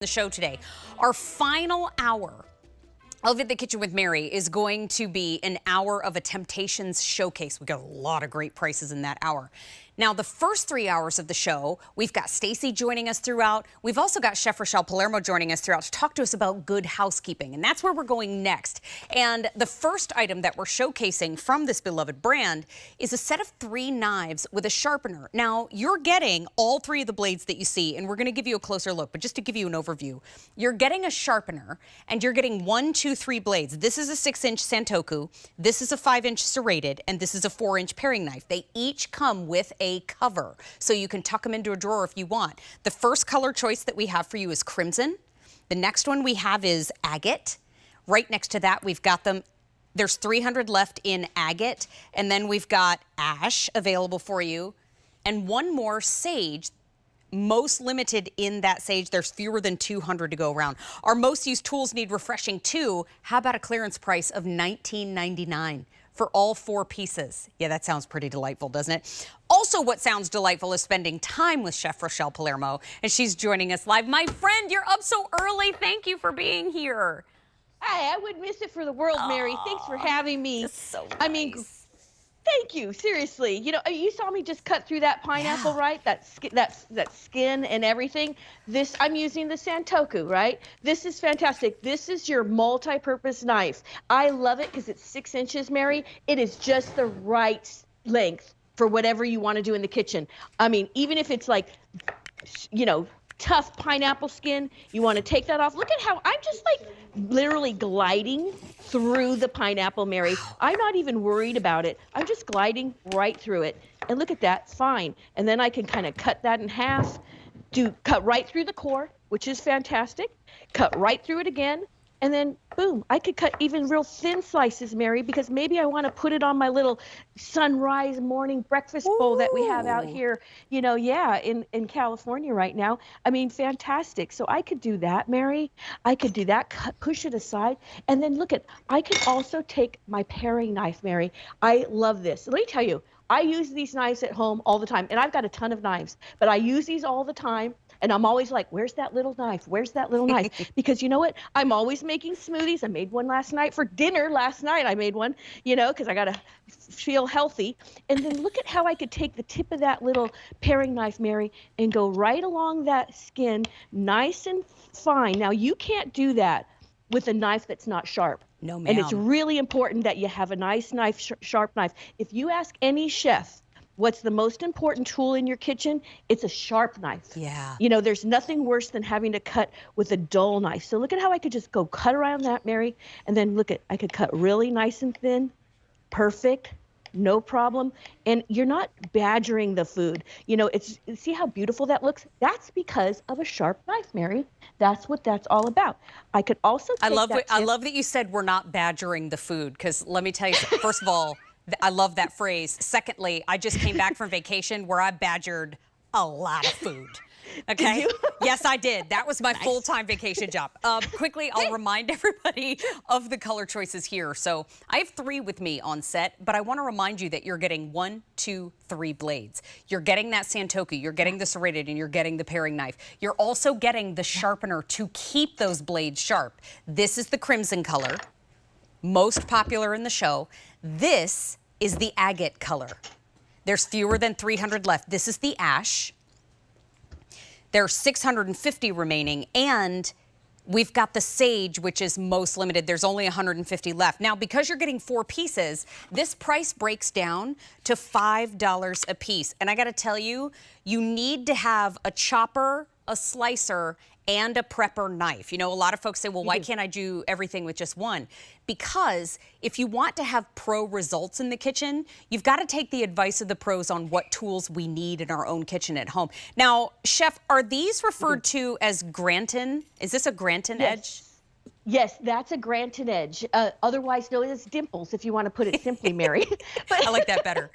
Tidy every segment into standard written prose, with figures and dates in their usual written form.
The show today. Our final hour of In the Kitchen with Mary is going to be an hour of a Temptations showcase. We got a lot of great prices in that hour. Now, the first 3 hours of the show, we've got Stacy joining us throughout. We've also got Chef Rochelle Palermo joining us throughout to talk to us about Good Housekeeping, and that's where we're going next. And the first item that we're showcasing from this beloved brand is a set of 3 knives with a sharpener. Now, you're getting all 3 of the blades that you see, and we're going to give you a closer look, but just to give you an overview, you're getting a sharpener, and you're getting 1, 2, 3 blades. This is a 6-inch Santoku, this is a 5-inch serrated, and this is a 4-inch paring knife. They each come with a cover, so you can tuck them into a drawer if you want. The first color choice that we have for you is crimson. The next one we have is agate. Right next to that, we've got them. There's 300 left in agate, and then we've got ash available for you, and one more sage. Most limited in that sage. There's fewer than 200 to go around. Our most used tools need refreshing too. How about a clearance price of $19.99 for all 4 pieces? Yeah, that sounds pretty delightful, doesn't it? Also, what sounds delightful is spending time with Chef Rochelle Palermo, and she's joining us live. My friend, you're up so early. Thank you for being here. Hi, I would miss it for the world, Mary. Thanks for having me. That's so nice. I mean, thank you, seriously. You know, you saw me just cut through that pineapple, right? That skin and everything. This, I'm using the Santoku, right? This is fantastic. This is your multi-purpose knife. I love it because it's 6 inches, Mary. It is just the right length for whatever you want to do in the kitchen. I mean, even if it's like, you know, tough pineapple skin, you want to take that off. Look at how I'm just like literally gliding through the pineapple, Mary. I'm not even worried about it. I'm just gliding right through it. And look at that, fine. And then I can kind of cut that in half, cut right through the core, which is fantastic, cut right through it again, and then boom, I could cut even real thin slices, Mary, because maybe I want to put it on my little sunrise morning breakfast bowl that we have out here, you know, in California right now. I mean, fantastic. So I could do that, Mary. I could do that, push it aside. And then look I could also take my paring knife, Mary. I love this. Let me tell you, I use these knives at home all the time, and I've got a ton of knives, but I use these all the time. And I'm always like, where's that little knife? Where's that little knife? Because you know what? I'm always making smoothies. I made one last night for dinner. Last night I made one, you know, because I got to feel healthy. And then look at how I could take the tip of that little paring knife, Mary, and go right along that skin, nice and fine. Now, you can't do that with a knife that's not sharp. No, ma'am. And it's really important that you have a nice knife, sharp knife. If you ask any chef, what's the most important tool in your kitchen? It's a sharp knife. Yeah. You know, there's nothing worse than having to cut with a dull knife. So look at how I could just go cut around that, Mary, and then I could cut really nice and thin. Perfect. No problem. And you're not badgering the food. You know, see how beautiful that looks? That's because of a sharp knife, Mary. That's what that's all about. I could also take I love that you said we're not badgering the food, because let me tell you, first of all, I love that phrase. Secondly, I just came back from vacation where I badgered a lot of food. Okay? Yes, I did. That was my full-time vacation job. Quickly, I'll remind everybody of the color choices here. So I have 3 with me on set, but I want to remind you that you're getting 1, 2, 3 blades. You're getting that Santoku, you're getting the serrated, and you're getting the paring knife. You're also getting the sharpener to keep those blades sharp. This is the crimson color, most popular in the show. This is the agate color. There's fewer than 300 left. This is the ash. There's 650 remaining, and we've got the sage, which is most limited. There's only 150 left. Now, because you're getting 4 pieces, this price breaks down to $5 a piece. And I got to tell you, you need to have a chopper, a slicer, and a prepper knife. You know, a lot of folks say, well, why can't I do everything with just one? Because if you want to have pro results in the kitchen, you've got to take the advice of the pros on what tools we need in our own kitchen at home. Now, Chef, are these referred to as Granton? Is this a Granton edge? Yes, that's a Granton edge, otherwise known as dimples, if you want to put it simply, Mary. But I like that better.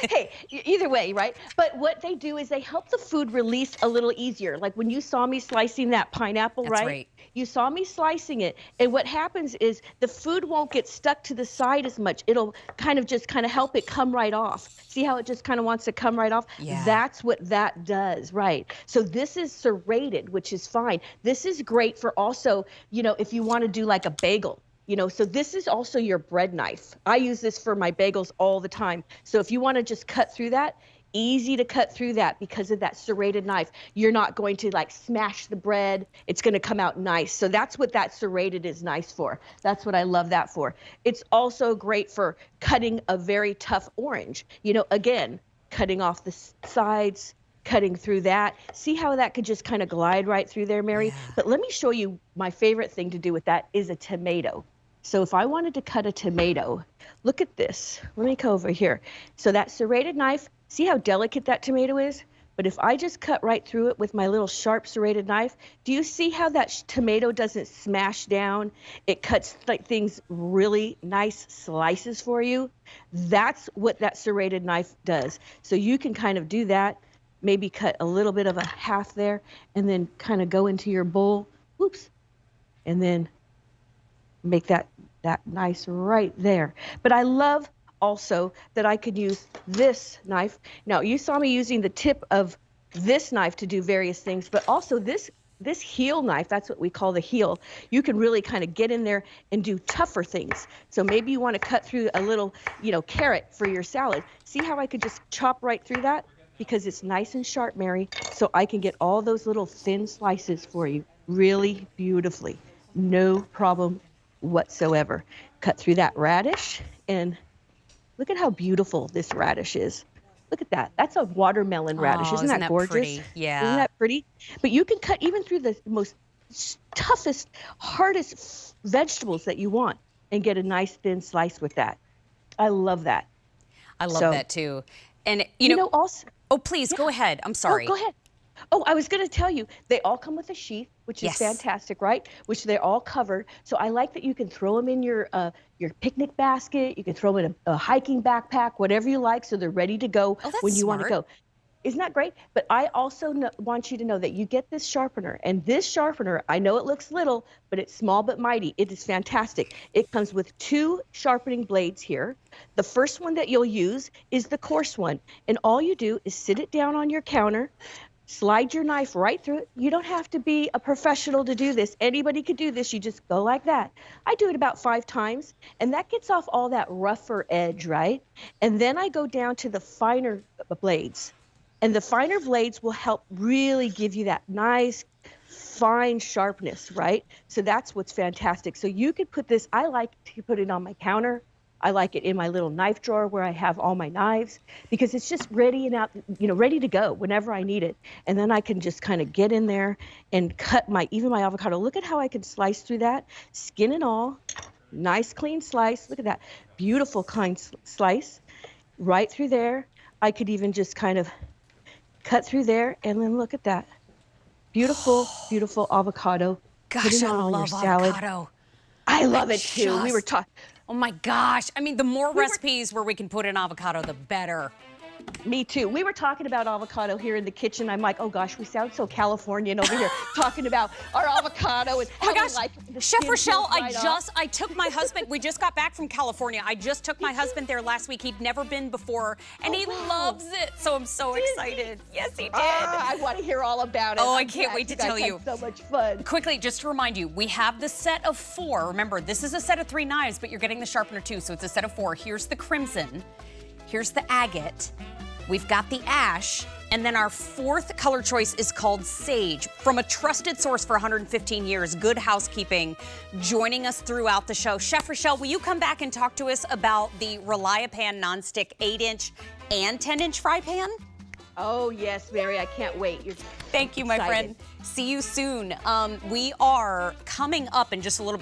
hey, either way, right? But what they do is they help the food release a little easier. Like when you saw me slicing that pineapple, That's right? right. You saw me slicing it, and what happens is the food won't get stuck to the side as much. It'll kind of help it come right off. See how it just kind of wants to come right off? Yeah. That's what that does, right? So this is serrated, which is fine. This is great for also, if you want to do like a bagel. So this is also your bread knife. I use this for my bagels all the time. So if you want to just cut through that, easy to cut through that because of that serrated knife. You're not going to like smash the bread. It's going to come out nice. So that's what that serrated is nice for. That's what I love that for. It's also great for cutting a very tough orange. Again, cutting off the sides, cutting through that. See how that could just kind of glide right through there, Mary? Yeah. But let me show you my favorite thing to do with that is a tomato. So if I wanted to cut a tomato, look at this. Let me go over here. So that serrated knife, see how delicate that tomato is? But if I just cut right through it with my little sharp serrated knife, do you see how that tomato doesn't smash down? It cuts like things really nice slices for you. That's what that serrated knife does. So you can kind of do that, maybe cut a little bit of a half there, and then kind of go into your bowl, oops, and then make that nice right there. But I love also that I could use this knife. Now, you saw me using the tip of this knife to do various things, but also this heel knife, that's what we call the heel, you can really kind of get in there and do tougher things. So maybe you want to cut through a little, carrot for your salad. See how I could just chop right through that? Because it's nice and sharp, Mary, so I can get all those little thin slices for you really beautifully. No problem whatsoever. Cut through that radish, and look at how beautiful this radish is. Look at that. That's a watermelon radish. Oh, Isn't that gorgeous? pretty? Yeah. Isn't that pretty? But you can cut even through the most toughest, hardest vegetables that you want and get a nice thin slice with that. I love that. I love that too. And also, oh, please go ahead. I'm sorry. Oh, go ahead. Oh, I was going to tell you, they all come with a sheath, which is fantastic, right? Which they're all covered. So I like that you can throw them in your picnic basket. You can throw them in a hiking backpack, whatever you like, so they're ready to go when you want to go. Isn't that great? But I also want you to know that you get this sharpener. And this sharpener, I know it looks little, but it's small but mighty. It is fantastic. It comes with 2 sharpening blades here. The first one that you'll use is the coarse one. And all you do is sit it down on your counter, slide your knife right through it. You don't have to be a professional to do this. Anybody could do this. You just go like that. I do it about 5 times, and that gets off all that rougher edge, right? And then I go down to the finer blades. And the finer blades will help really give you that nice, fine sharpness, right? So that's what's fantastic. So you could put this, I like to put it on my counter. I like it in my little knife drawer where I have all my knives because it's just ready and out, ready to go whenever I need it. And then I can just kind of get in there and cut even my avocado. Look at how I can slice through that, skin and all, nice clean slice. Look at that beautiful clean slice right through there. I could even just kind of cut through there, and then look at that beautiful, beautiful avocado. Gosh, I love avocado. I love it too. We were talking. Oh my gosh. I mean, the more recipes where we can put in avocado, the better. Me too. We were talking about avocado here in the kitchen. I'm like, oh gosh, we sound so Californian over here talking about our avocado and how we like the Chef Rochelle, off. I took my husband, we just got back from California. I just took my husband there last week. He'd never been before, and he loves it. So I'm so excited. Yes, he did. I want to hear all about it. Oh, I can't wait to tell you. So much fun. Quickly, just to remind you, we have the set of 4. Remember, this is a set of 3 knives, but you're getting the sharpener too, so it's a set of 4. Here's the crimson. Here's the agate. We've got the ash, and then our 4th color choice is called sage, from a trusted source for 115 years, Good Housekeeping, joining us throughout the show. Chef Rochelle, will you come back and talk to us about the Reliapan nonstick 8-inch and 10-inch fry pan? Oh, yes, Mary, I can't wait. Thank you, my friend. See you soon. We are coming up in just a little bit.